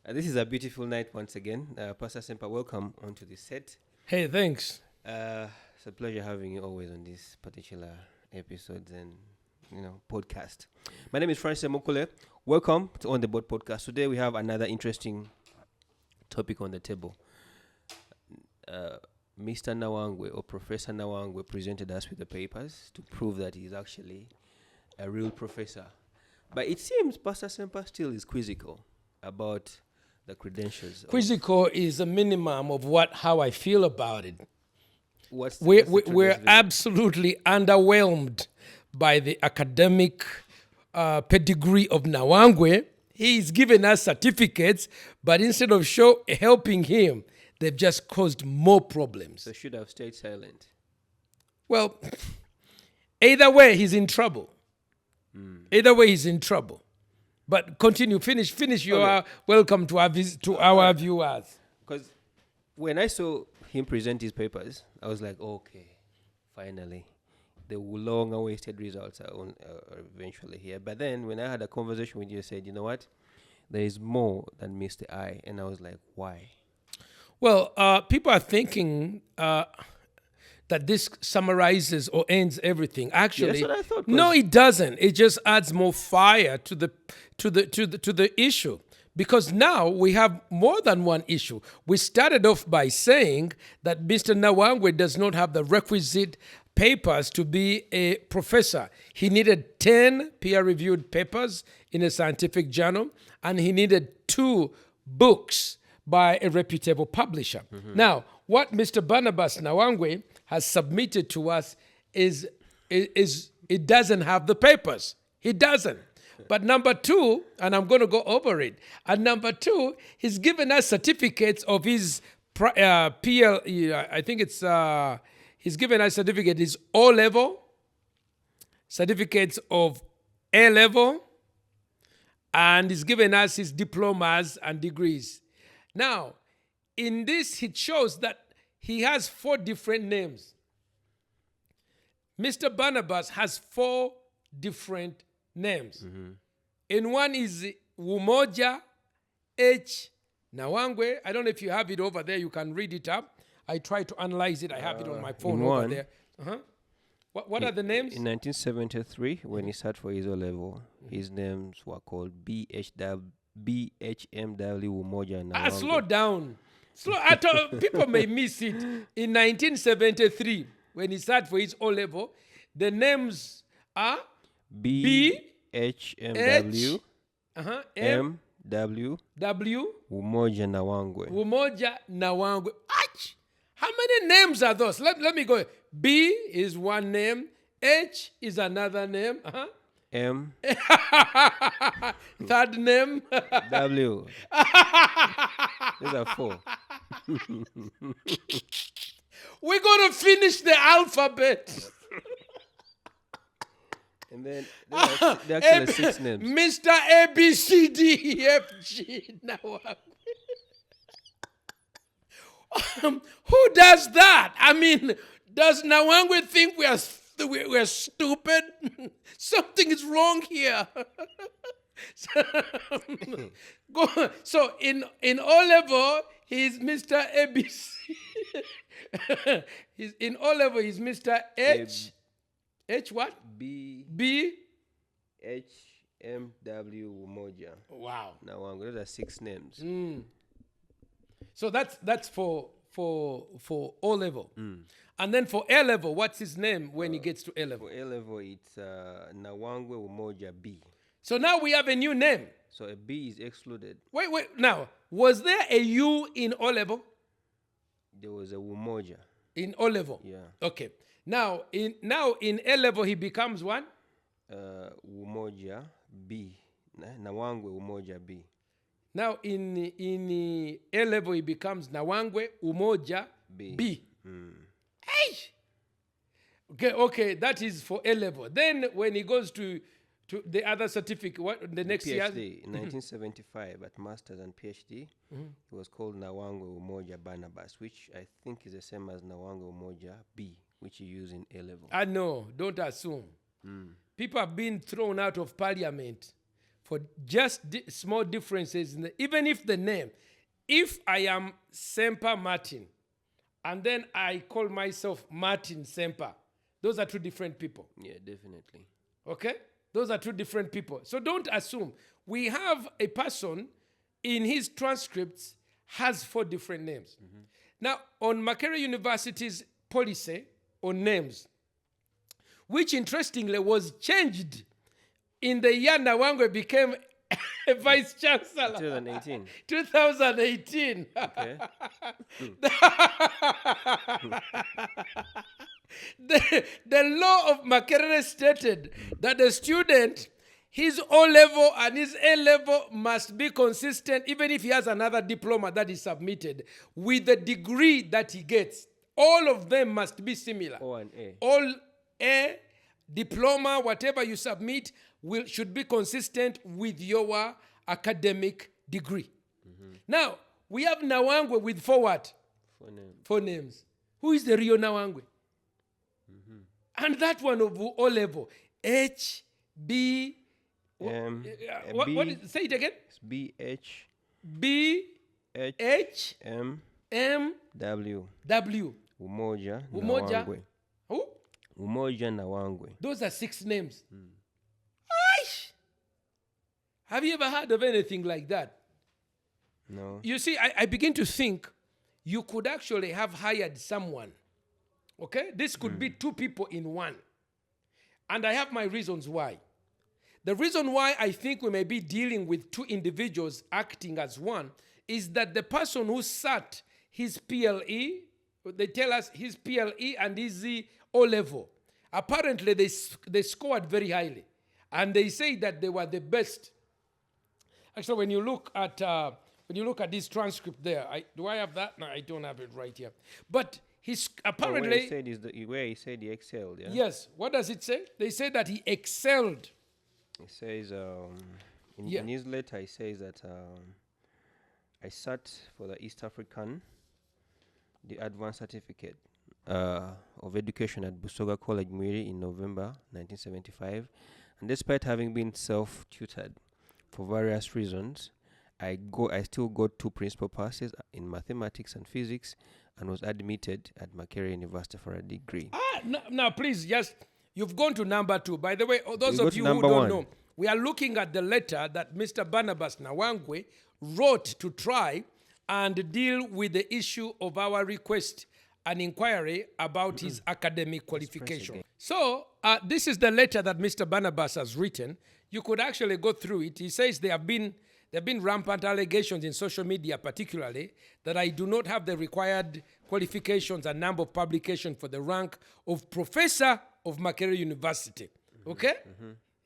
This is a beautiful night once again. Pastor Semper, welcome onto the set. Hey, thanks. It's a pleasure having you always on this particular episodes and podcast. My name is Francis Mokole. Welcome to On the Board podcast. Today we have another interesting topic on the table. Mr. Nawangwe or Professor Nawangwe presented us with the papers to prove that he's actually a real professor. But it seems Pastor Semper still is quizzical about the credentials. Quizzical is a minimum of how I feel about it. We're absolutely underwhelmed by the academic pedigree of Nawangwe. He's given us certificates, but instead of helping him, they've just caused more problems. So should have stayed silent. Well, either way, he's in trouble. Either way, he's in trouble. But continue, finish your welcome to our viewers. Because when I saw him present his papers, I was like, okay, finally. The long-awaited results are eventually here. But then when I had a conversation with you, I said, you know what? There is more than meets the eye. And I was like, why? Well, people are thinking that this summarizes or ends everything. Actually, that's what I thought. No, it doesn't. It just adds more fire to the issue. Because now we have more than one issue. We started off by saying that Mr. Nawangwe does not have the requisite papers to be a professor. He needed 10 peer-reviewed papers in a scientific journal, and he needed 2 books by a reputable publisher. Mm-hmm. Now, what Mr. Barnabas Nawangwe has submitted to us is it doesn't have the papers. It doesn't. But number 2, and I'm going to go over it, and number 2, he's given us certificates of his PL, I think it's, he's given us certificate, his O-level, certificates of A-level, and he's given us his diplomas and degrees. Now, in this, it shows that he has 4 different names. Mr. Barnabas has 4 different names. Mm-hmm. In one is Umoja H. Nawangwe. I don't know if you have it over there. You can read it up. I try to analyze it. I have it on my phone over there. Uh-huh. What are the names? In 1973, when he sat for his O-level, his names were called BHMW Umoja Nawangwe. Slow down. People may miss it. In 1973, when he sat for his O-level, the names are BHMW MW Umoja Nawangwe. How many names are those? Let me go. B is one name. H is another name. M. Third name. W. These are 4. We're going to finish the alphabet. And then there are actually 6 names. Mr. A, B, C, D, E, F, G. Nawangwe. Who does that? I mean, does Nawangwe think we're stupid? Something is wrong here. So in O-level, he's Mr. ABC. In O-level, he's Mr. H. H what? B. H. M. W. Umoja. Wow. Nawangwe. Those are 6 names. So that's for O-level. And then for A-level, what's his name when he gets to A-level? For A-level, it's Nawangwe Umoja B. So now we have a new name. So a B is excluded. Wait. Now, was there a U in O-level? There was a Umoja. In O-level? Yeah. Okay. Now in A-level, he becomes what? Umoja B. Nawangwe Umoja B. Now in A-level, he becomes Nawangwe Umoja B. Hey! Okay, that is for A-level. Then when he goes to the other certificate, the next year? PhD, in 1975 at Masters and PhD, it was called Nawangwe Umoja Barnabas, which I think is the same as Nawangwe Umoja B, which you use in A-level. No, don't assume. People have been thrown out of parliament for just small differences, even if the name. If I am Semper Martin, and then I call myself Martin Semper, those are two different people. Yeah, definitely. Okay? Those are two different people. So don't assume. We have a person in his transcripts has 4 different names. Now, on Makerere University's policy on names, which interestingly was changed in the year Nawangwe became a vice-chancellor. 2018. 2018. Okay. The law of Makerere stated that the student, his O-level and his A-level must be consistent even if he has another diploma that is submitted with the degree that he gets. All of them must be similar. O and A. All A, diploma, whatever you submit, should be consistent with your academic degree. Now, we have Nawangwe with 4 what? 4 names. 4 names. Who is the real Nawangwe? And that one of O level, H, B, say it again. It's B H B H H M M W. W. Umoja Umoja. Nawangwe. Who? Umoja Nawangwe. Those are 6 names. Aish! Have you ever heard of anything like that? No. You see, I begin to think you could actually have hired someone. Okay? This could be 2 people in one. And I have my reasons why. The reason why I think we may be dealing with 2 individuals acting as one is that the person who sat his PLE, they tell us his PLE and his O-level, apparently they scored very highly. And they say that they were the best. Actually, when you look at this transcript there, do I have that? No, I don't have it right here. But he's apparently... where he said he excelled, yeah? Yes. What does it say? They say that he excelled. It says, in his letter, he says that I sat for the East African, the advanced certificate of education at Busoga College, Mwiri in November 1975. And despite having been self-tutored for various reasons, I still got 2 principal passes in mathematics and physics and was admitted at Makerere University for a degree. Now, please, you've gone to number 2. By the way, those You of go you to who number don't 1. know, we are looking at the letter that Mr. Barnabas Nawangwe wrote to try and deal with the issue of our request an inquiry about his academic qualification. So, this is the letter that Mr. Barnabas has written. You could actually go through it. He says there have been rampant allegations in social media, particularly, that I do not have the required qualifications and number of publications for the rank of professor of Makerere University. Okay?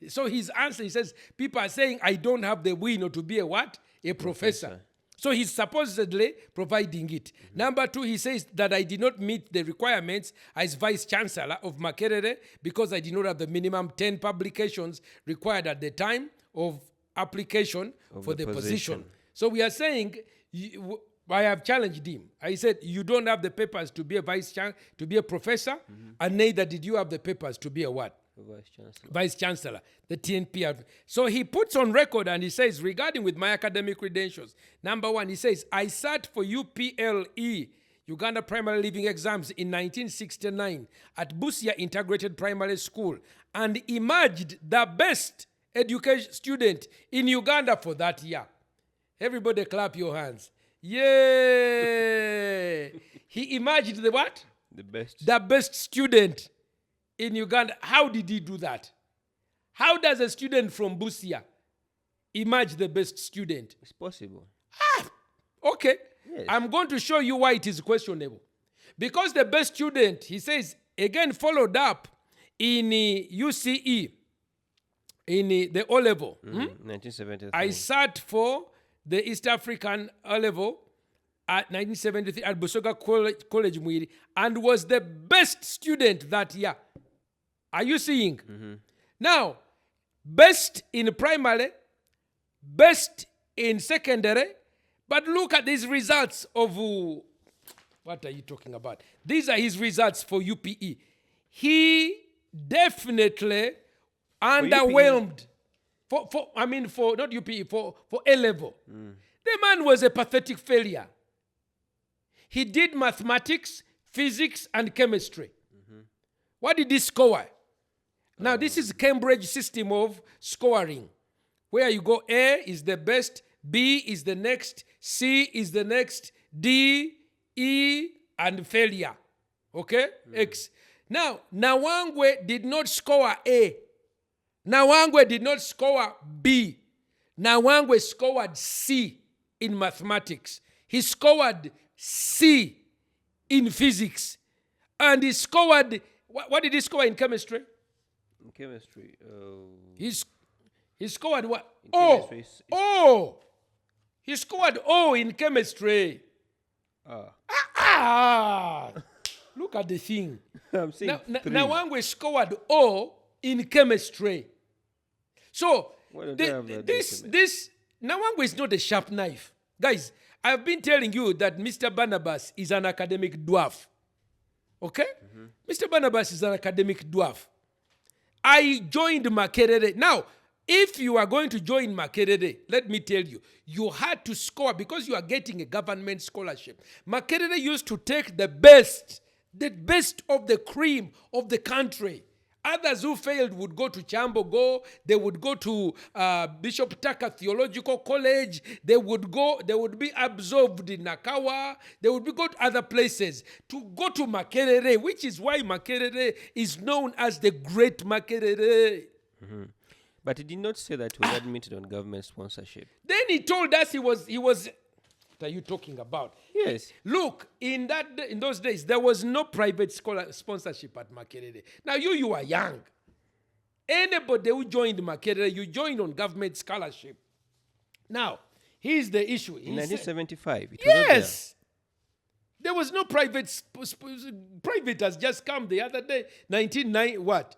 So his answer, he says, people are saying I don't have the winner to be a what? A professor. So he's supposedly providing it. Number 2, he says that I did not meet the requirements as Vice-Chancellor of Makerere because I did not have the minimum 10 publications required at the time of application for the position. So we are saying, I have challenged him. I said, you don't have the papers to be a professor, and neither did you have the papers to be a what? Vice-Chancellor, the TNP. So he puts on record and he says, regarding with my academic credentials, number 1, he says, I sat for UPLE, Uganda Primary Leaving Exams in 1969 at Busia Integrated Primary School and emerged the best education student in Uganda for that year. Everybody clap your hands. Yay! He emerged the what? The best. The best student in Uganda. How did he do that? How does a student from Busia emerge the best student? It's possible. Okay. Yes. I'm going to show you why it is questionable. Because the best student, he says, again followed up in UCE, in the O-level. 1973. I sat for the East African O-level at 1973 at Busoga College Mwiri and was the best student that year. Are you seeing? Now, best in primary, best in secondary, but look at these results of, what are you talking about? These are his results for UPE. He definitely underwhelmed. for not UPE, for A level. The man was a pathetic failure. He did mathematics, physics, and chemistry. What did he score? Now, this is Cambridge system of scoring, where you go A is the best, B is the next, C is the next, D, E, and failure. Okay? X. Now, Nawangwe did not score A. Nawangwe did not score B. Nawangwe scored C in mathematics. He scored C in physics. And he scored, what did he score in chemistry? In chemistry, he scored what? O. O. He scored O in chemistry. Look at the thing. I'm saying Nawangwe scored O in chemistry. So this Nawangwe is not a sharp knife. Guys, I've been telling you that Mr. Barnabas is an academic dwarf. Okay? Mr. Barnabas is an academic dwarf. I joined Makerere. Now, if you are going to join Makerere, let me tell you, you had to score because you are getting a government scholarship. Makerere used to take the best of the cream of the country. Others who failed would go to Chambogo, they would go to Bishop Tucker Theological College, they would be absorbed in Nakawa, they would go to other places. To go to Makerere, which is why Makerere is known as the Great Makerere. But he did not say that he was admitted on government sponsorship. Then he told us he was. What are you talking about? Yes. Look, in those days, there was no private sponsorship at Makerere. Now, you are young. Anybody who joined Makerere, you joined on government scholarship. Now, here's the issue. In 1975, it was yes. There was no private. Private has just come the other day. 1990, what?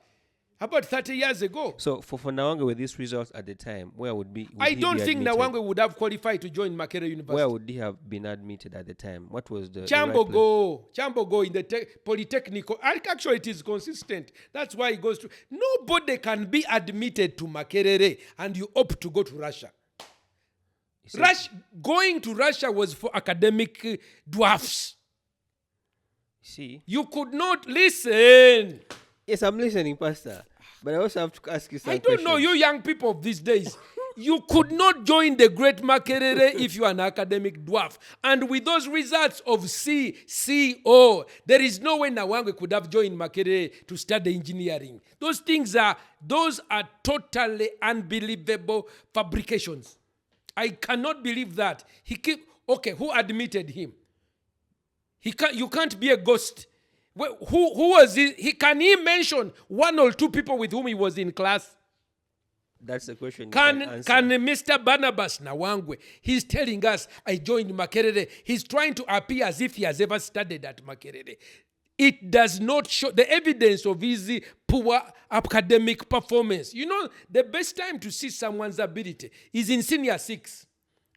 About 30 years ago. So for Nawangwe with these results at the time, where would be? I don't think Nawangwe would have qualified to join Makerere University. Where would he have been admitted at the time? What was the Chambogo in the Polytechnical. Actually, it is consistent. That's why he goes to. Nobody can be admitted to Makerere and you opt to go to Russia. Going to Russia was for academic dwarfs. See? You could not listen. Yes, I'm listening, Pastor. But I also have to ask you some I don't know, you young people of these days. You could not join the Great Makerere if you are an academic dwarf. And with those results of C, O, there is no way Nawangwe could have joined Makerere to study engineering. Those are totally unbelievable fabrications. I cannot believe that. Who admitted him? You can't be a ghost. Who was he? Can he mention one or two people with whom he was in class? That's the question. Can Mr. Barnabas Nawangwe, he's telling us, I joined Makerere. He's trying to appear as if he has ever studied at Makerere. It does not show the evidence of his poor academic performance. You know, the best time to see someone's ability is in senior 6.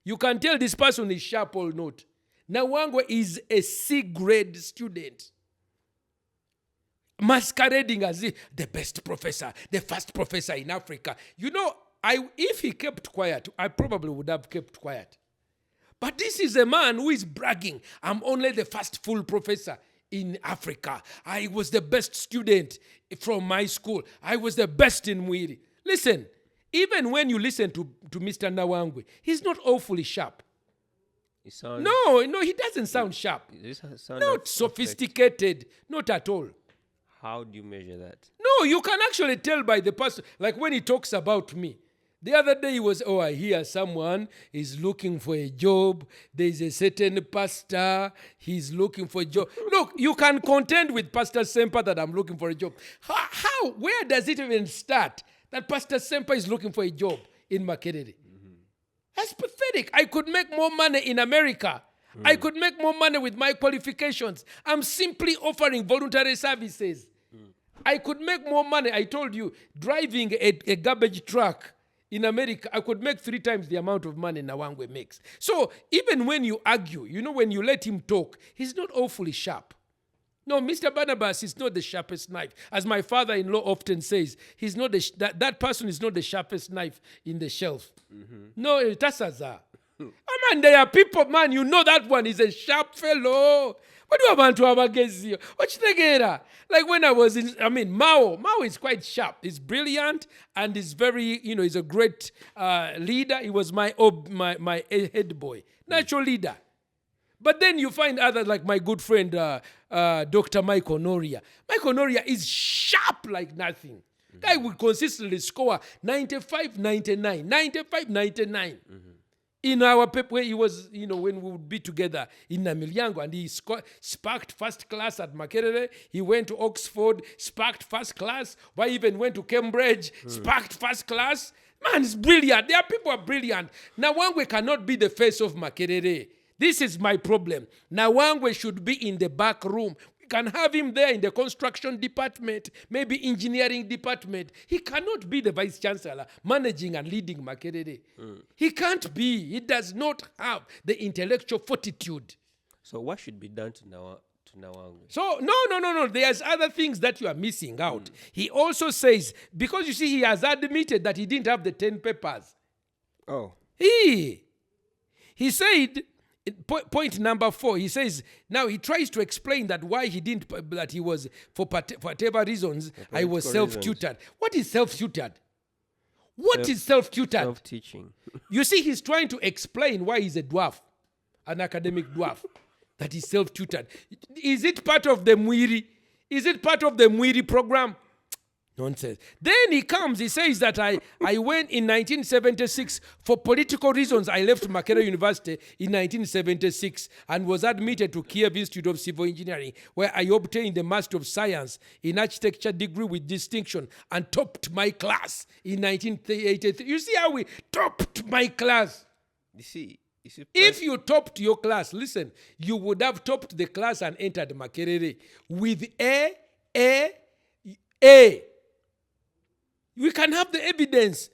You can tell this person is sharp or not. Nawangwe is a C-grade student, masquerading as the best professor, the first professor in Africa. You know, if he kept quiet, I probably would have kept quiet. But this is a man who is bragging, I'm only the first full professor in Africa. I was the best student from my school. I was the best in Mwiri. Listen, even when you listen to Mr. Nawangwe, he's not awfully sharp. No, he doesn't sound sharp. Not sophisticated, not at all. How do you measure that? No, you can actually tell by the person. Like when he talks about me. The other day he was, I hear someone is looking for a job. There's a certain pastor, he's looking for a job. Look, you can contend with Pastor Semper that I'm looking for a job. How? Where does it even start that Pastor Semper is looking for a job in Makerere? That's pathetic. I could make more money in America. I could make more money with my qualifications. I'm simply offering voluntary services. I could make more money. I told you, driving a garbage truck in America, I could make 3 times the amount of money Nawangwe makes. So even when you argue, when you let him talk, he's not awfully sharp. No, Mr. Barnabas is not the sharpest knife. As my father-in-law often says, he's not that person is not the sharpest knife in the shelf. No, that's a man, there are people, man, you know that one is a sharp fellow. What do you want to have against you? Like when I was Mao is quite sharp. He's brilliant and he's very, he's a great leader. He was my head boy, natural leader. But then you find others like my good friend, Dr. Michael Noria. Michael Noria is sharp like nothing. Guy will consistently score 95, 99, 95, 99. In our paper, he was, when we would be together in Namilyango, and he sparked first class at Makerere. He went to Oxford, sparked first class. But even went to Cambridge, sparked first class. Man, it's brilliant. There are people who are brilliant. Nawangwe cannot be the face of Makerere. This is my problem. Nawangwe should be in the back room. We can have him there in the construction department, maybe engineering department. He cannot be the vice-chancellor managing and leading Makerere. He can't be. He does not have the intellectual fortitude. So what should be done to Nawangwe? So, no. There's other things that you are missing out. He also says, because you see, he has admitted that he didn't have the 10 papers. Oh. He said, point number 4, he says, now he tries to explain that why he didn't, that he was, for whatever reasons, I was self-tutored. What is self-tutored? What is self-tutored? Self-teaching. You see, he's trying to explain why he's a dwarf, an academic dwarf, that he's self-tutored. Is it part of the Mwiri? Is it part of the Mwiri program? Nonsense. Then he says that I went in 1976 for political reasons. I left Makerere University in 1976 and was admitted to Kiev Institute of Civil Engineering, where I obtained the Master of Science in Architecture degree with distinction and topped my class in 1983. You see how we topped my class? You see, if you topped your class, listen, you would have topped the class and entered Makerere with A. We can have the evidence.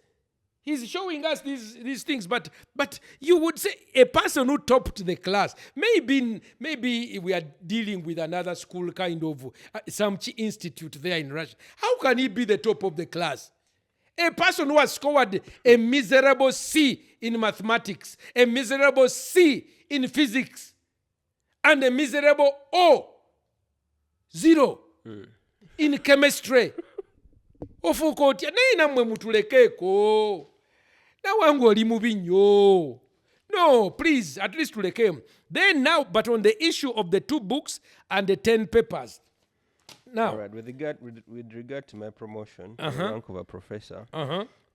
He's showing us these things, but you would say a person who topped the class, maybe we are dealing with another school kind of some institute there in Russia. How can he be the top of the class? A person who has scored a miserable C in mathematics, a miserable C in physics, and a miserable O0 in chemistry. Ofuko otya naye namwe mutulekeeko Nawangwe oli mubi nnyo. No, please, at least tuleke him. Then now, but on the issue of the 2 books and the 10 papers. Now, all right, with regard to my promotion to the rank of a professor,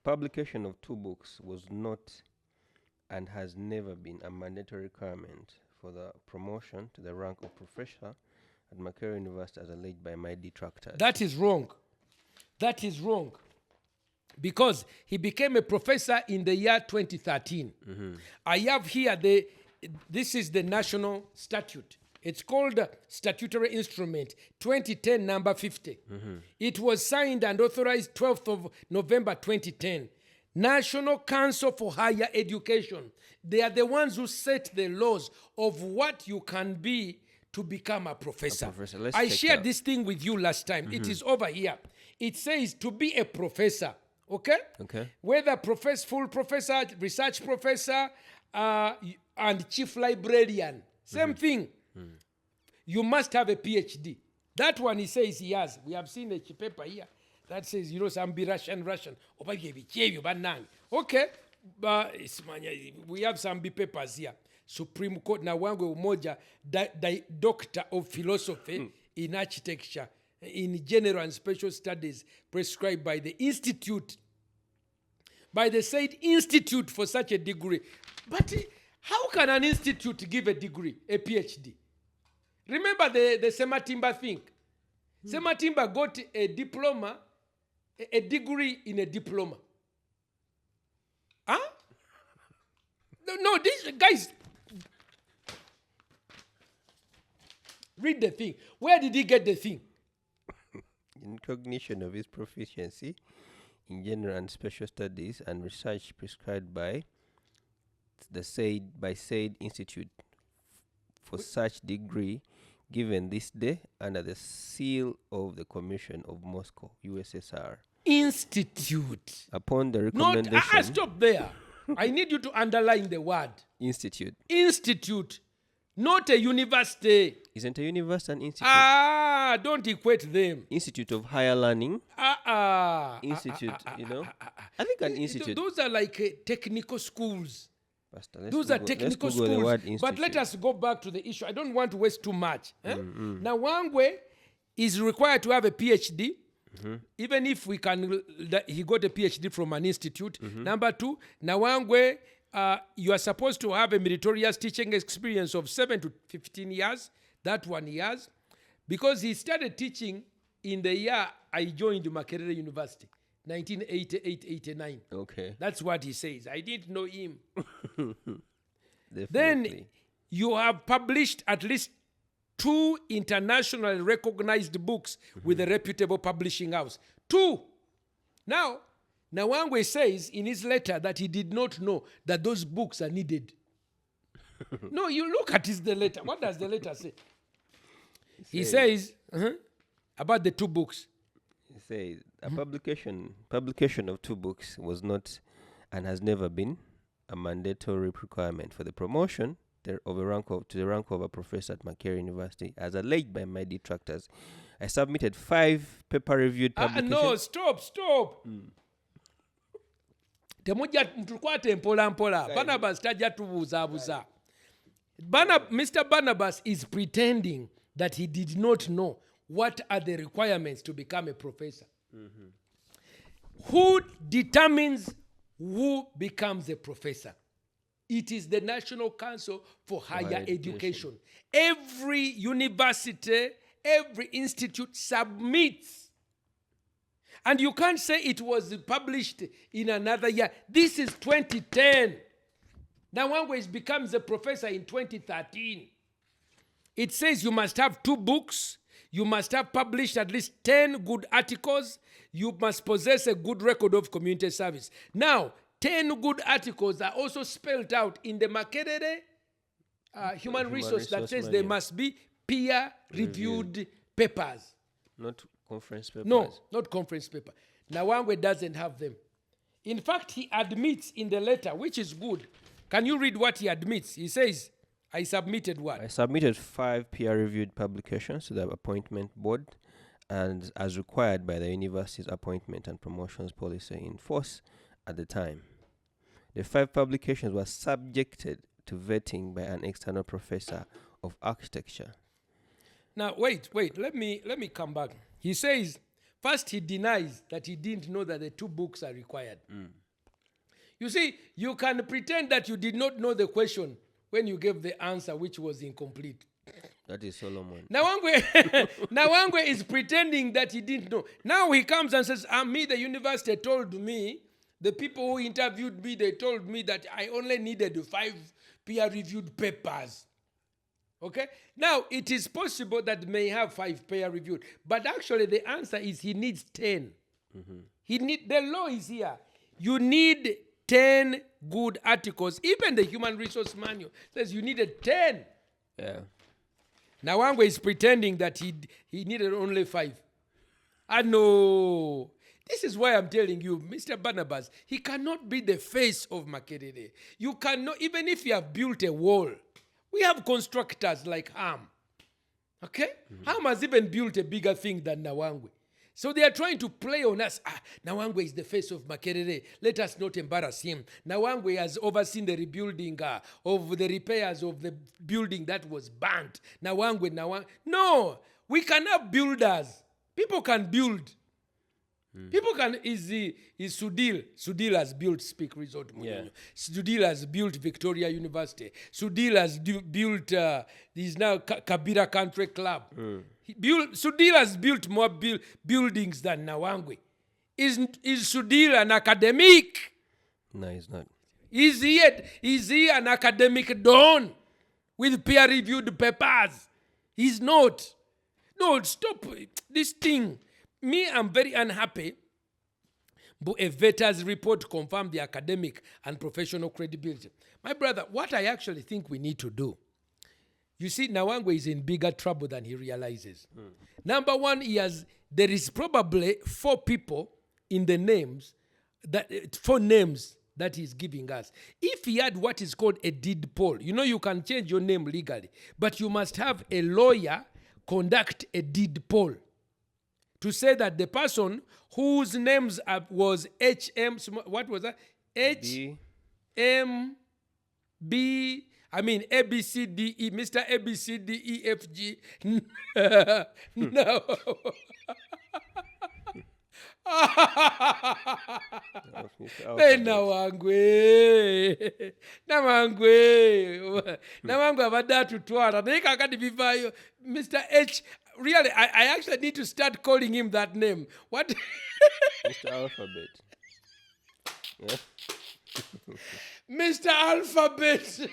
publication of 2 books was not and has never been a mandatory requirement for the promotion to the rank of professor at Makerere University as alleged by my detractors. That is wrong. That is wrong. Because he became a professor in the year 2013. I have here this is the national statute. It's called Statutory Instrument 2010 number 50. It was signed and authorized 12th of November 2010. National Council for Higher Education. They are the ones who set the laws of what you can be to become a professor. I shared this thing with you last time. It is over here. It says to be a professor, okay? Whether full professor, research professor, and chief librarian, same thing. You must have a PhD. That one he says he has. We have seen a paper here that says, some be Russian. Okay, we have some papers here. Supreme Court Nawangwe umoja, Doctor of Philosophy in Architecture, in General and Special Studies, prescribed by the Institute, by the said Institute for such a degree. But how can an institute give a degree, a PhD? Remember the Sematimba thing. Sematimba got a diploma, a degree in a diploma. Huh? No, these guys, read the thing. Where did he get the thing? In recognition of his proficiency in general and special studies and research prescribed by said institute for such degree, given this day under the seal of the Commission of Moscow, USSR. Institute. Upon the Not, recommendation... stop there. I need you to underline the word. Institute. Institute. Not a university. Isn't a university an institute? Don't equate them. Institute of Higher Learning. Institute, you know. I think an institute. Those are like technical schools. Pastor, Those are technical schools. But let us go back to the issue. I don't want to waste too much. Nawangwe is required to have a PhD. Even if he got a PhD from an institute. Number two, Nawangwe, you are supposed to have a meritorious teaching experience of 7 to 15 years. That one he has. Because he started teaching in the year I joined Makerere University, 1988-89. Okay. That's what he says. I didn't know him. Definitely. Then you have published at least 2 internationally recognized books with a reputable publishing house. 2. Now, Nawangwe says in his letter that he did not know that those books are needed. No, you look at the letter. What does the letter say? He says about the 2 books. He says a publication of 2 books was not and has never been a mandatory requirement for the promotion to the rank of a professor at Makerere University, as alleged by my detractors. I submitted 5 paper-reviewed publications. No, stop. Temujja tukwate mpola. Barnabas tajja tubuuzaabuuza. Mr. Barnabas is pretending that he did not know what are the requirements to become a professor. Who determines who becomes a professor? It is the National Council for Higher Education. Every university, every institute submits. And you can't say it was published in another year. This is 2010. Nawangwe becomes a professor in 2013. It says you must have 2 books. You must have published at least 10 good articles. You must possess a good record of community service. Now, 10 good articles are also spelled out in the Makerere human resource that says there must be peer-reviewed papers. Not conference papers. No, not conference paper. Nawangwe doesn't have them. In fact, he admits in the letter, which is good. Can you read what he admits? He says, I submitted what? I submitted 5 peer-reviewed publications to the appointment board, and as required by the university's appointment and promotions policy in force at the time. The 5 publications were subjected to vetting by an external professor of architecture. Now, wait. Let me come back. He says, first he denies that he didn't know that the 2 books are required. You see, you can pretend that you did not know the question when you gave the answer which was incomplete. That is Solomon. Nawangwe is pretending that he didn't know. Now he comes and says, the university told me, the people who interviewed me, they told me that I only needed 5 peer-reviewed papers. Okay? Now, it is possible that may have 5 peer-reviewed, but actually the answer is he needs 10. The law is here. You need 10 good articles. Even the human resource manual says you needed 10. Yeah. Nawangwe is pretending that he needed only 5. No. This is why I'm telling you, Mr. Barnabas, he cannot be the face of Makerere. You cannot, even if you have built a wall. We have constructors like Ham. Okay? Ham has even built a bigger thing than Nawangwe. So they are trying to play on us. Nawangwe is the face of Makerere. Let us not embarrass him. Nawangwe has overseen the rebuilding of the repairs of the building that was burnt. Nawangwe. No, we can have builders. People can build. People can, is Sudil. Sudil has built Speak Resort. Yeah. Sudil has built Victoria University. Sudil has built, is now Kabira Country Club. Sudil has built more buildings than Nawangwe. Is Sudil an academic? No, he's not. Is he an academic don with peer-reviewed papers? He's not. No, stop this thing. Me, I'm very unhappy, but a vetter's report confirmed the academic and professional credibility. My brother, what I actually think we need to do, You see, Nawangwe is in bigger trouble than he realizes. Number one, there is probably 4 people in the names, 4 names that he's giving us. If he had what is called a deed poll, you can change your name legally, but you must have a lawyer conduct a deed poll to say that the person whose names was HM, what was that? HM B, A, B, C, D, E, Mr. A, B, C, D, E, F, G. No. Hey, Nawangwe. Nawangwe abadde atutwala. Naye kakati bivaayo. Mr. H. Really, I actually need to start calling him that name. What? Mr. Alphabet. Yeah. Mr. Alphabet.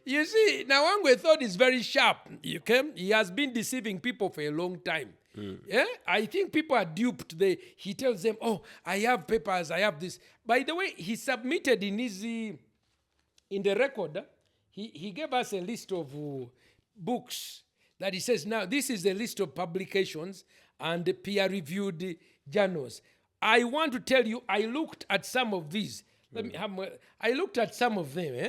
You see, Nawangwe thought he's very sharp. He has been deceiving people for a long time. Yeah, I think people are duped. He tells them, "Oh, I have papers. I have this." By the way, he submitted in the record. He gave us a list of books that he says, now this is a list of publications and peer-reviewed journals. I want to tell you, I looked at some of these. I looked at some of them.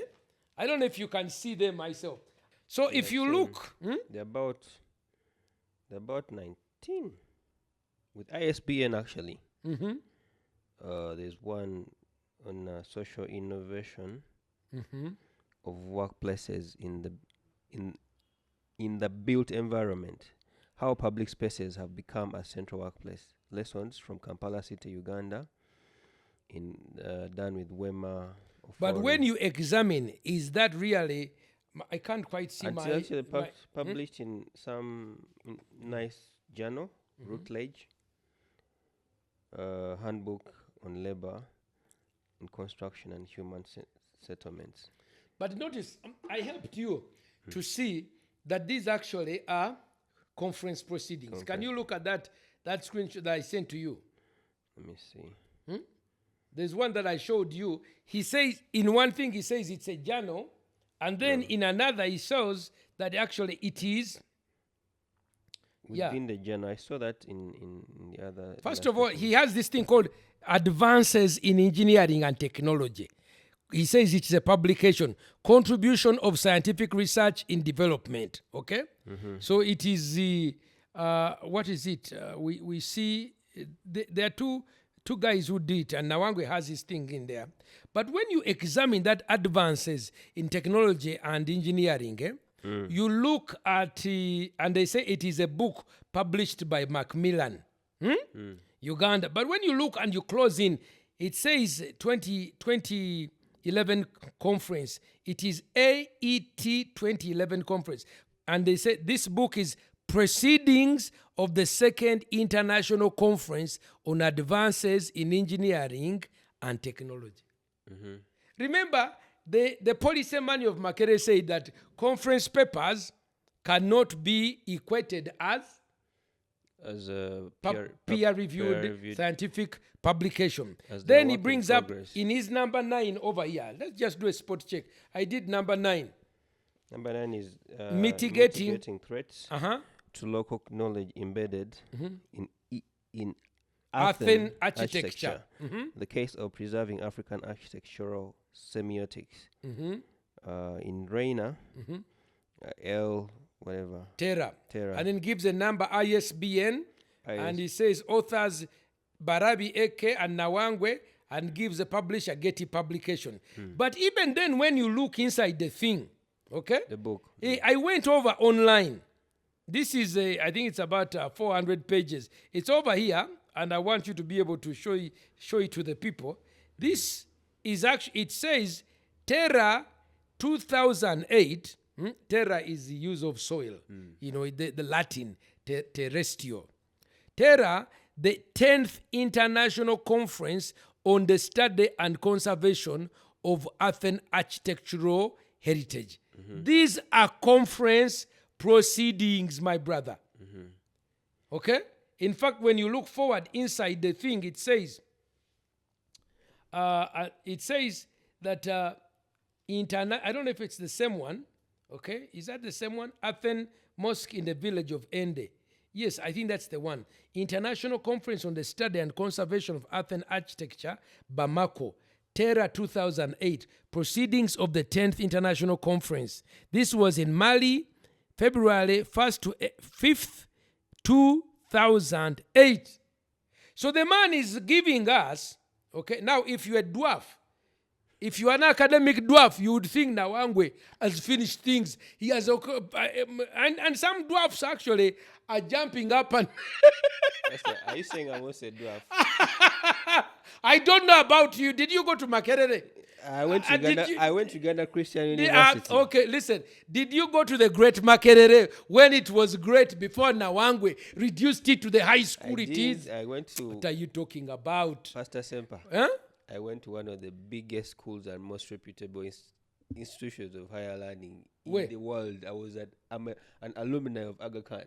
I don't know if you can see them myself. So if you look, they're about 19 with ISBN actually. There's one on social innovation of workplaces in the built environment, how public spaces have become a central workplace. Lessons from Kampala City, Uganda, done with Wema. But when you examine, is that really? I can't quite see it's actually published in some nice journal, Routledge, Handbook on Labor in Construction and Human Settlements. But notice, I helped you to see that these actually are conference proceedings. Can you look at that screenshot that I sent to you? Let me see. There's one that I showed you. He says, in one thing, he says it's a journal, and then in another, he shows that actually it is. Within the journal. I saw that in the other. First of all, he has this thing called Advances in Engineering and Technology. He says it's a publication, Contribution of Scientific Research in Development. Okay? So it is the, what is it? We see, there are two guys who did it, and Nawangwe has his thing in there. But when you examine that Advances in Technology and Engineering, you look at, and they say it is a book published by Macmillan, Uganda. But when you look and you close in, it says 2011 conference. It is AET 2011 conference. And they say this book is Proceedings of the Second International Conference on Advances in Engineering and Technology. Remember, the policy manual of Makerere said that conference papers cannot be equated as a peer-reviewed scientific publication. Then he brings up in his number 9 over here. Let's just do a spot check. I did number 9. Number 9 is mitigating threats to local knowledge embedded in Athens architecture. The case of preserving African architectural semiotics. In Reina, L whatever. Terra. And then gives a number ISBN. And he says authors Barabi Eke and Nawangwe, and gives the publisher Getty Publication. But even then, when you look inside the thing, okay? The book. I went over online. This is, I think it's about 400 pages. It's over here, and I want you to be able to show it to the people. This is actually, it says Terra 2008. Terra is the use of soil. The Latin, terrestrial. Terra, the 10th International Conference on the Study and Conservation of Athens Architectural Heritage. These are conference proceedings, my brother. Okay? In fact, when you look forward inside the thing, it says, it says that I don't know if it's the same one. Okay, is that the same one? Athens Mosque in the village of Ende. Yes, I think that's the one. International Conference on the Study and Conservation of Athens Architecture, Bamako, Terra 2008, Proceedings of the 10th International Conference. This was in Mali, February 1st to 5th, 2008. So the man is giving us, okay, now if you're a dwarf, if you are an academic dwarf, you would think Nawangwe has finished things. He has, and some dwarfs actually are jumping up and. Are you saying I was a dwarf? I don't know about you. Did you go to Makerere? I went to Uganda. I went to Uganda Christian University. Okay, listen. Did you go to the great Makerere when it was great before Nawangwe reduced it to the high school it is? I went to. What are you talking about? Pastor Semper. Huh? I went to one of the biggest schools and most reputable institutions of higher learning in the world. I'm an alumni of Aga Khan.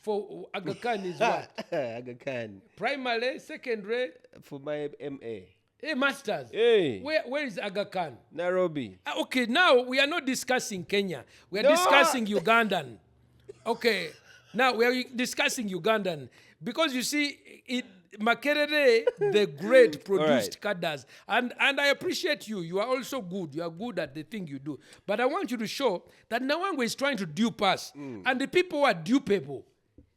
For Aga Khan is what? Aga Khan. Primary, secondary? For my MA. Hey, masters. Hey. Where is Aga Khan? Nairobi. Okay, now we are not discussing Kenya. We are discussing Ugandan. Okay, now we are discussing Ugandan. Because you see, Makerere, the great, produced cadres. And I appreciate you. You are also good. You are good at the thing you do. But I want you to show that Nawangwe is trying to dupe us. And the people who are dupable,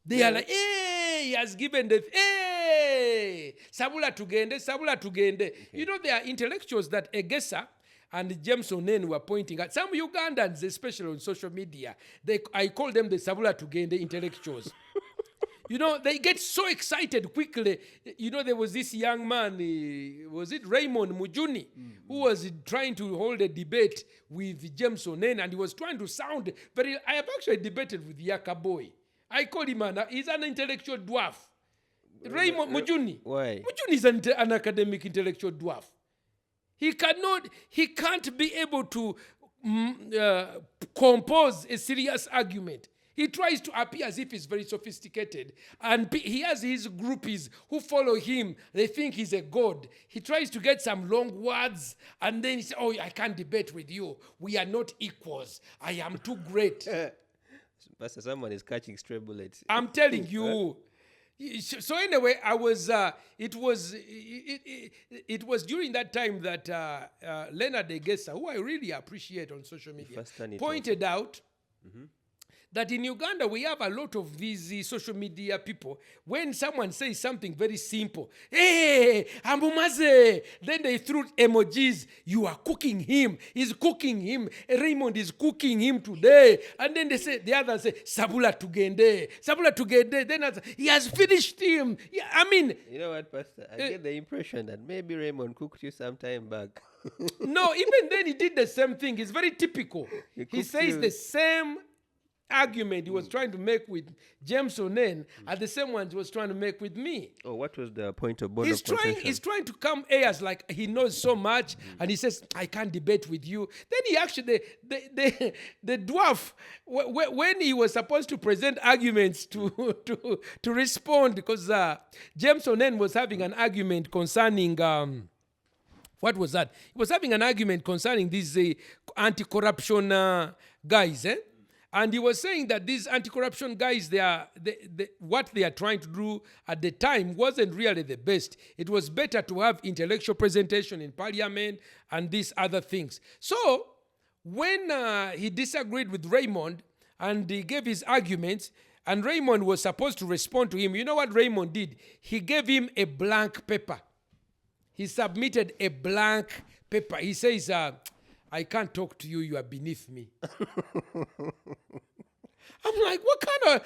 they are like, hey, he has given the, hey, Sabula Tugende, Sabula Tugende. Okay. You know, there are intellectuals that Egesa and James Onen were pointing at. Some Ugandans, especially on social media, I call them the Sabula Tugende intellectuals. You know, they get so excited quickly. You know, there was this young man, was it Raymond Mujuni, who was trying to hold a debate with James Onen, and he was trying to sound very... I have actually debated with Yaka Boy. I call him, he's an intellectual dwarf. Raymond Mujuni. Why? Mujuni is an academic intellectual dwarf. He can't be able to compose a serious argument. He tries to appear as if he's very sophisticated. And he has his groupies who follow him. They think he's a god. He tries to get some long words. And then he says, oh, I can't debate with you. We are not equals. I am too great. Pastor, someone is catching stray bullets. I'm telling you. So anyway, it was during that time that Leonard Egesa, who I really appreciate on social media, pointed out that in Uganda we have a lot of these social media people. When someone says something very simple, hey, Ambumaze, then they threw emojis. You are cooking him. He's cooking him. Raymond is cooking him today. And then the others say, Sabula Tugende. Sabula Tugende. Then he has finished him. Yeah, I mean. You know what, Pastor? I get the impression that maybe Raymond cooked you some time back. No, even then he did the same thing. It's very typical. He says the same argument he was trying to make with James Onen are the same ones he was trying to make with me. Oh, what was the point of bond of contention? He's trying to come as like he knows so much, and he says, I can't debate with you. Then he actually, the dwarf, when he was supposed to present arguments to respond, because James Onen was having an argument concerning, what was that? He was having an argument concerning these anti-corruption guys, And he was saying that these anti-corruption guys, what they are trying to do at the time wasn't really the best. It was better to have intellectual presentation in parliament and these other things. So when he disagreed with Raymond and he gave his arguments, and Raymond was supposed to respond to him, you know what Raymond did? He gave him a blank paper. He submitted a blank paper. He says, I can't talk to you. You are beneath me. I'm like, what kind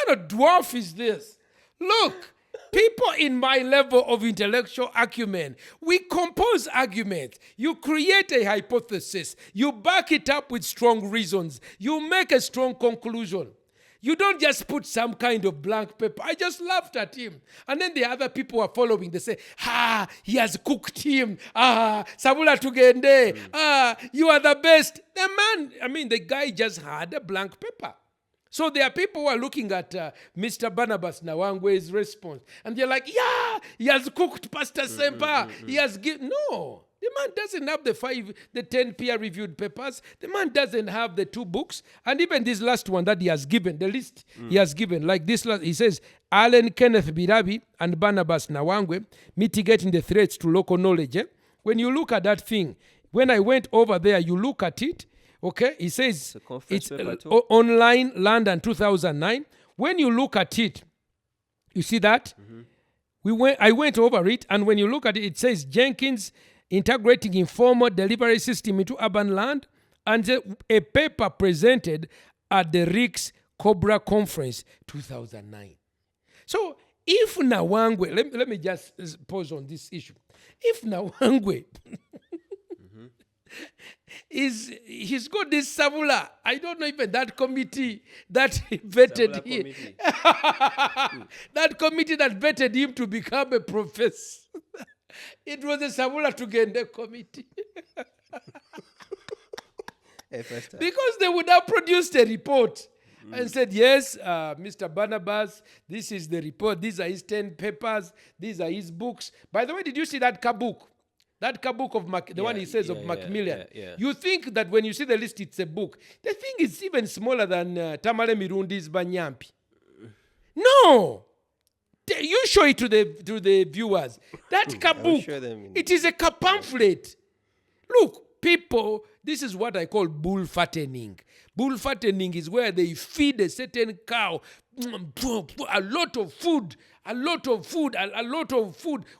of dwarf is this? Look, people in my level of intellectual acumen, we compose arguments. You create a hypothesis. You back it up with strong reasons. You make a strong conclusion. You don't just put some kind of blank paper. I just laughed at him. And then the other people are following. They say, he has cooked him. Sabula Tugende. You are the best. The guy just had a blank paper. So there are people who are looking at Mr. Barnabas Nawangwe's response, and they're like, yeah, he has cooked Pastor Sempa. He has given... No. The man doesn't have the 10 peer-reviewed papers. The man doesn't have the 2 books. And even this last one that he has given, the list he has given, like this last, he says, Allen Kenneth Birabi and Barnabas Nawangwe, mitigating the threats to local knowledge. When you look at that thing, when I went over there, you look at it, okay, he says it's online, London, 2009. When you look at it, you see that? I went over it, and when you look at it, it says Jenkins integrating informal delivery system into urban land, and a paper presented at the RICS Cobra Conference 2009. So if Nawangwe, let me just pause on this issue. If Nawangwe he's got this Savula, I don't know even that committee that vetted him. That committee that vetted him to become a professor. It was a Savula to get the committee. Because they would have produced a report and said, yes, Mr. Barnabas, this is the report. These are his 10 papers. These are his books. By the way, did you see that Kabuk? That Kabuk of the one he says of Macmillan. You think that when you see the list, it's a book. The thing is even smaller than Tamale Mirundi's Banyampi. No! You show it to the viewers. That Kabuk, it is a pamphlet. Look, people, this is what I call bull fattening. Bull fattening is where they feed a certain cow a lot of food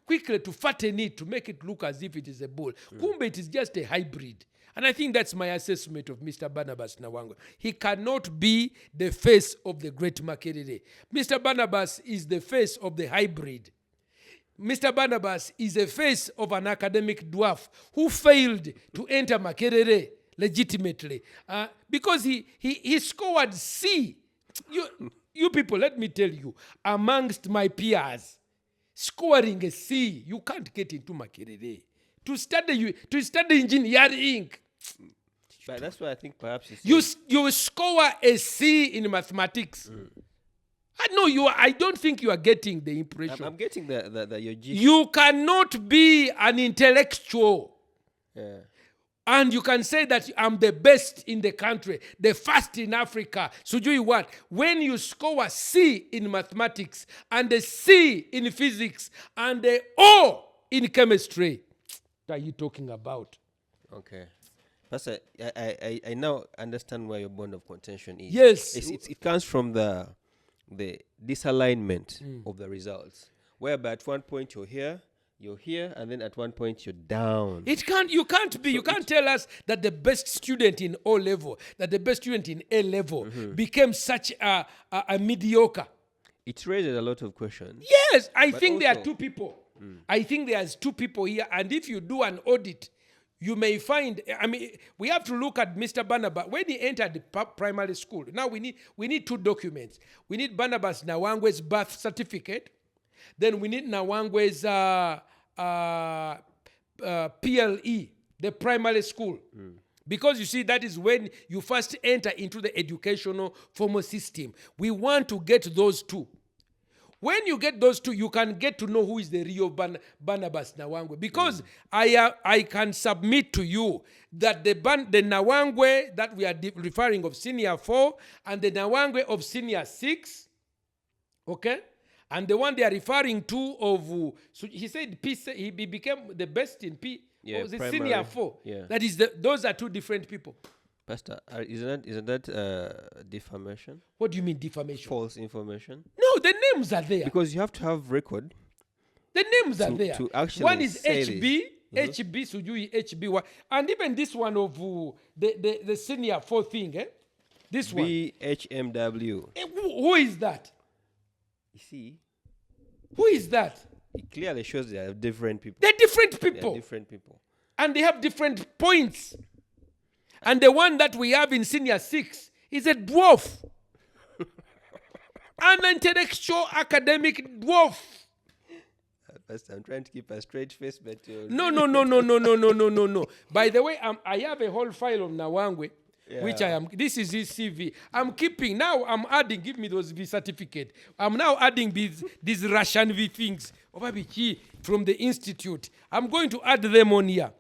quickly to fatten it, to make it look as if it is a bull. Kumbe, it is just a hybrid. And I think that's my assessment of Mr. Barnabas Nawangwe. He cannot be the face of the great Makerere. Mr. Barnabas is the face of the hybrid. Mr. Barnabas is a face of an academic dwarf who failed to enter Makerere legitimately because he scored C. You people, let me tell you, amongst my peers, scoring a C, you can't get into Makerere. To study engineering. But that's why I think perhaps you score a C in mathematics. I don't think you are getting the impression. I'm getting the your gist. You cannot be an intellectual. Yeah. And you can say that I'm the best in the country, the first in Africa. So do you what? When you score a C in mathematics and a C in physics and a O in chemistry, what are you talking about? Okay. Pastor, I now understand where your bond of contention is. Yes. It comes from the disalignment of the results, whereby at one point you're here, and then at one point you're down. You can't tell us that the best student in O level, that the best student in A level became such a mediocre. It raises a lot of questions. Yes, I think there are two people. I think there's two people here, and if you do an audit, you may find, we have to look at Mr. Barnabas. When he entered the primary school, now we need two documents. We need Barnabas Nawangwe's birth certificate. Then we need Nawangwe's PLE, the primary school. Because you see, that is when you first enter into the educational formal system. We want to get those two. When you get those two, you can get to know who is the real Barnabas Nawangwe. Because I can submit to you that the Nawangwe that we are referring of senior 4 and the Nawangwe of senior 6, okay? And the one they are referring to so he said he became the best in P. Yeah, was it senior 4? Yeah. That is those are two different people. Pastor, isn't that defamation? What do you mean defamation? False information? No, the names are there. Because you have to have record. The names are there. To actually one is HB, this. HB, Sujui, HB1. And even this one of the senior 4 thing, This one. BHMW. Who is that? You see? Who is that? It clearly shows they are different people. They're different people. They are different people. And they have different points. And the one that we have in senior 6 is a dwarf. An intellectual academic dwarf. I'm trying to keep a straight face, but No. By the way, I have a whole file of Nawangwe. which I am. This is his CV. I'm keeping, now I'm adding, give me those V certificate. I'm now adding these Russian V things from the institute. I'm going to add them on here.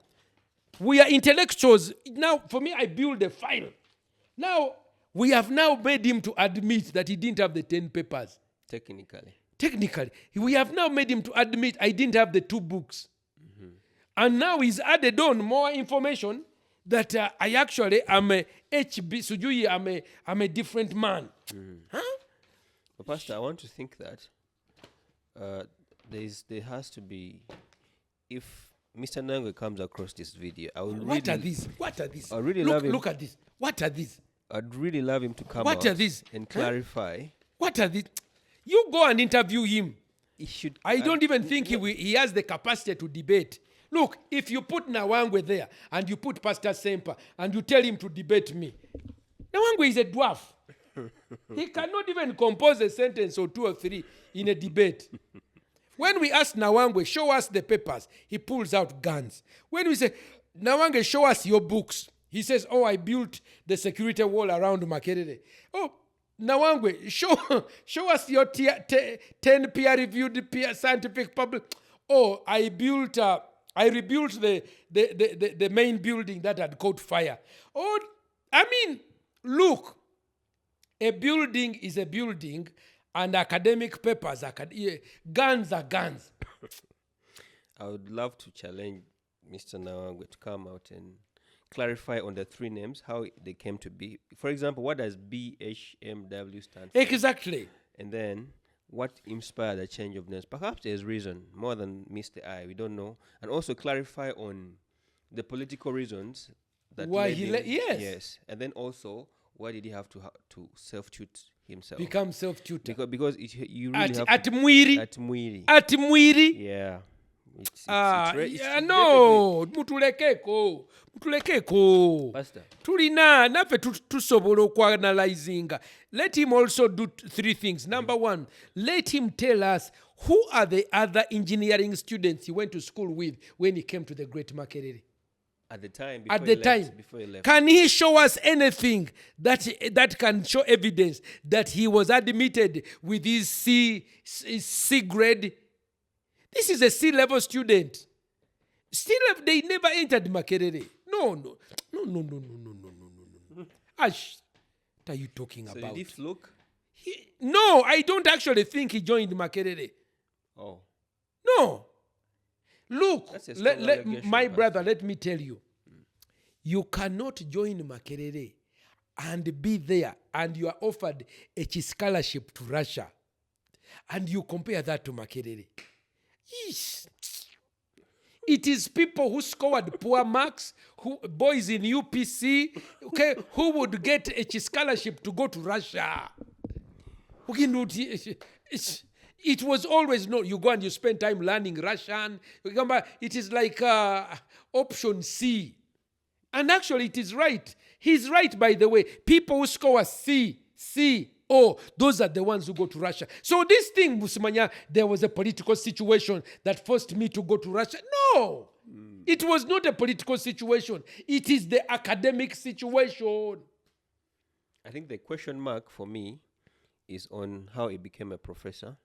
We are intellectuals. Now, for me, I build a file. Now, we have now made him to admit that he didn't have the 10 papers. Technically. We have now made him to admit I didn't have the 2 books. Mm-hmm. And now he's added on more information that I actually am a HB, Sujuyi, I'm a different man. Mm. Huh? But Pastor, I want to think that there has to be, if Mr. Nawangwe comes across this video, I will What are these? I really love him. Look at this. What are these? I'd really love him to come out and clarify. What are these? You go and interview him. He should. I don't even think he has the capacity to debate. Look, if you put Nawangwe there and you put Pastor Semper and you tell him to debate me, Nawangwe is a dwarf. He cannot even compose a sentence or 2 or 3 in a debate. When we ask Nawangwe, show us the papers, he pulls out guns. When we say, Nawangwe, show us your books, he says, oh, I built the security wall around Makerere. Oh, Nawangwe, show us your 10 peer-reviewed scientific public. Oh, I rebuilt the main building that had caught fire. Oh, I mean, look, a building is a building, and academic papers, guns are guns. I would love to challenge Mr. Nawangwe to come out and clarify on the 3 names, how they came to be. For example, what does BHMW stand for? Exactly. And then, what inspired the change of names? Perhaps there's reason, more than meets the eye, we don't know. And also clarify on the political reasons that why led him. Yes. And then also, why did he have to self-tute himself? Become self-tutor. Because you really have at Mwiri. At Mwiri. Yeah. No, mutulekeko. Pastor. Tulina nafe tusobola okwanalizinga. Let him also do 3 things. Number 1, let him tell us who are the other engineering students he went to school with when he came to the Great Makerere. At the time, before he left. Can he show us anything that can show evidence that he was admitted with his C grade? This is a C-level student. They never entered Makerere. No. Ash, what are you talking about? Did he fluke? No, I don't actually think he joined Makerere. Oh. No. Look, my brother, let me tell you. You cannot join Makerere and be there and you are offered a scholarship to Russia and you compare that to Makerere. Yeesh. It is people who scored poor marks, boys in UPC, okay, who would get a scholarship to go to Russia. It was always, no, you go and you spend time learning Russian. Remember, it is like option C. And actually, it is right. He's right, by the way. People who score C, those are the ones who go to Russia. So this thing, Musimanya, there was a political situation that forced me to go to Russia. No, it was not a political situation. It is the academic situation. I think the question mark for me is on how he became a professor,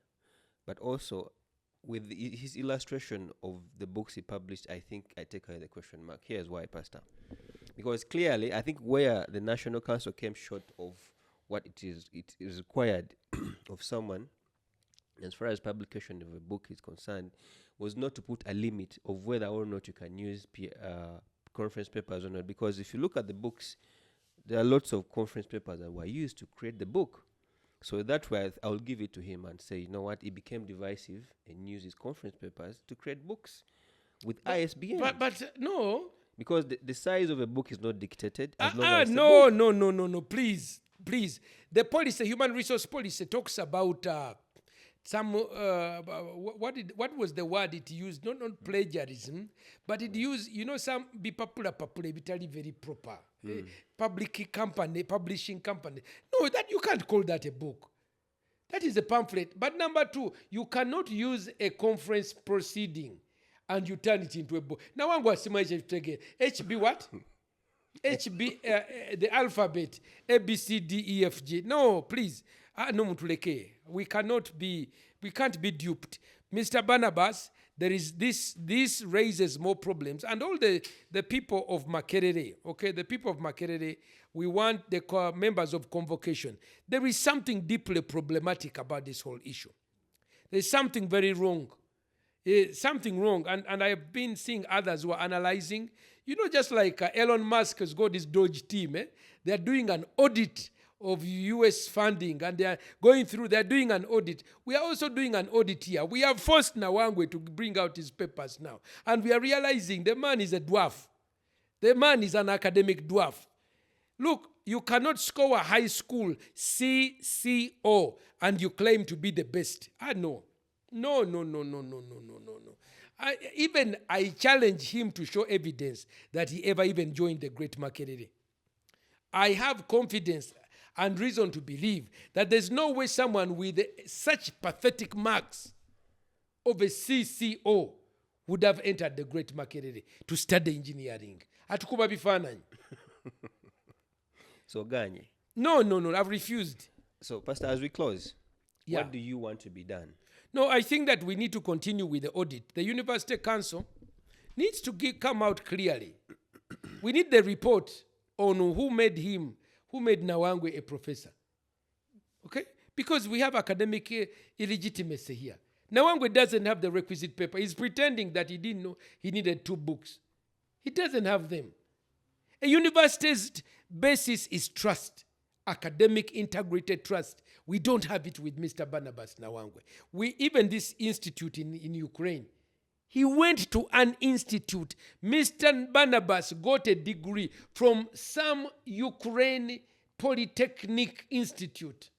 but also with his illustration of the books he published. I think I take away the question mark. Here's why, Pastor. Because clearly, I think where the National Council came short of what it is required of someone, as far as publication of a book is concerned, was not to put a limit of whether or not you can use conference papers or not. Because if you look at the books, there are lots of conference papers that were used to create the book. So that way, I will give it to him and say, you know what, he became divisive and used his conference papers to create books with ISBN. But no. Because the size of a book is not dictated. No, please. The policy, human resource policy, talks about some, what was the word it used? Not plagiarism, but it used, some be popular, vitally very proper. Public company, publishing company. No, that you can't call that a book. That is a pamphlet. But number 2, you cannot use a conference proceeding and you turn it into a book. Now I'm going to say HB what? The alphabet, A, B, C, D, E, F, G. No, please. No, mutuleke. We can't be duped. Mr. Barnabas, there is this raises more problems. And all the people of Makerere, okay, the people of Makerere, we want the members of convocation. There is something deeply problematic about this whole issue. There's something very wrong. Something wrong. And I have been seeing others who are analyzing. You know, just like Elon Musk has got this Doge team, they're doing an audit of US funding, and they're doing an audit. We are also doing an audit here. We have forced Nawangwe to bring out his papers now. And we are realizing the man is a dwarf. The man is an academic dwarf. Look, you cannot score a high school CCO and you claim to be the best. No. No. I challenge him to show evidence that he ever even joined the Great Makerere. I have confidence and reason to believe that there's no way someone with such pathetic marks of a CCO would have entered the Great Makerere to study engineering. Atukuba bifananyi. So Ganye. No, I've refused. So Pastor, as we close, what do you want to be done? No, I think that we need to continue with the audit. The University Council needs to come out clearly. We need the report on who made Nawangwe a professor. Okay? Because we have academic illegitimacy here. Nawangwe doesn't have the requisite paper. He's pretending that he didn't know he needed 2 books. He doesn't have them. A university's basis is trust, academic integrated trust. We don't have it with Mr. Barnabas Nawangwe. Even this institute in Ukraine, he went to an institute. Mr. Barnabas got a degree from some Ukraine Polytechnic Institute.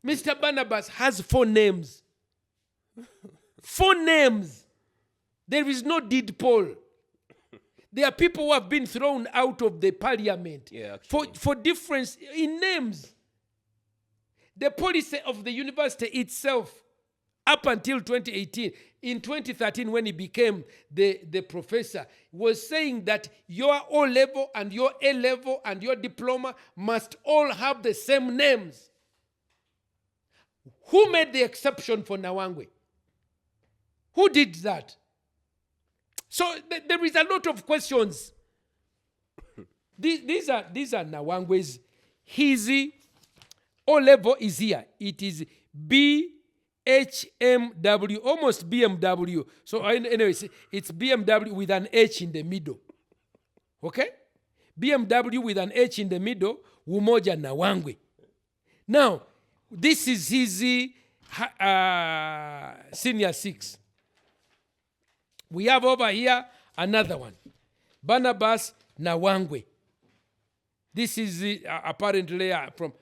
Mr. Barnabas has 4 names. 4 names. There is no deed poll. There are people who have been thrown out of the parliament for difference in names. The policy of the university itself, up until 2018, in 2013 when he became the professor, was saying that your O-level and your A-level and your diploma must all have the same names. Who made the exception for Nawangwe? Who did that? So there is a lot of questions. These are Nawangwe's. His O-level is here. It is BHMW, almost BMW. So anyways, it's BMW with an H in the middle. Okay? BMW with an H in the middle, Umoja Nawangwe. Now, this is his senior 6. We have over here another one, Barnabas Nawangwe. This is apparently from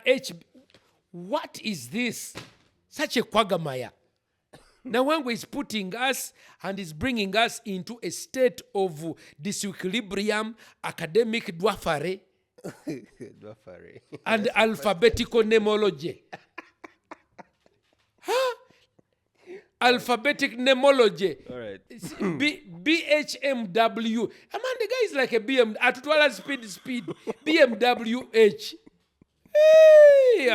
H. What is this? Such a quagmire. Nawangwe is putting us and is bringing us into a state of disequilibrium, academic dwarfare, and alphabetical nemology. Alphabetic nemology. All right. BHMW. Man, the guy is like a BM. Atutwala speed. BMWH. Hey,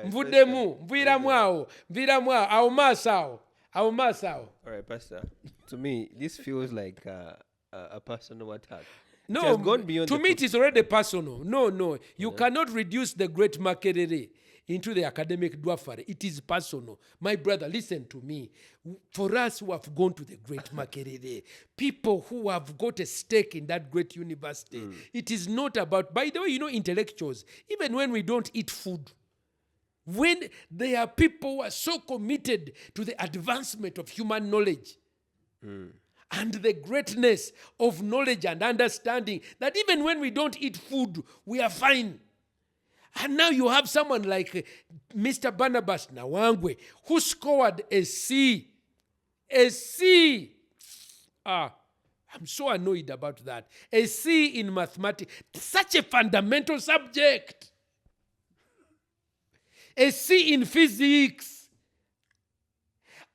mvudemu, mviramwao, aumasao. All right, Pastor. To me, this feels like a personal attack. No, it has gone beyond to me it is already personal. No. You cannot reduce the Great Makerere into the academic dwarfare. It is personal. My brother, listen to me. For us who have gone to the Great Makerere, people who have got a stake in that great university, it is not about, by the way, intellectuals, even when we don't eat food, when there are people who are so committed to the advancement of human knowledge, and the greatness of knowledge and understanding, that even when we don't eat food, we are fine. And now you have someone like Mr. Barnabas Nawangwe, who scored a C. A C. I'm so annoyed about that. A C in mathematics. Such a fundamental subject. A C in physics.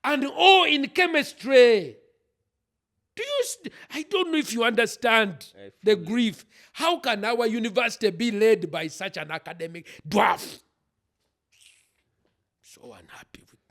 And O in chemistry. I don't know if you understand I the feel it. grief. How can our university be led by such an academic dwarf? So unhappy with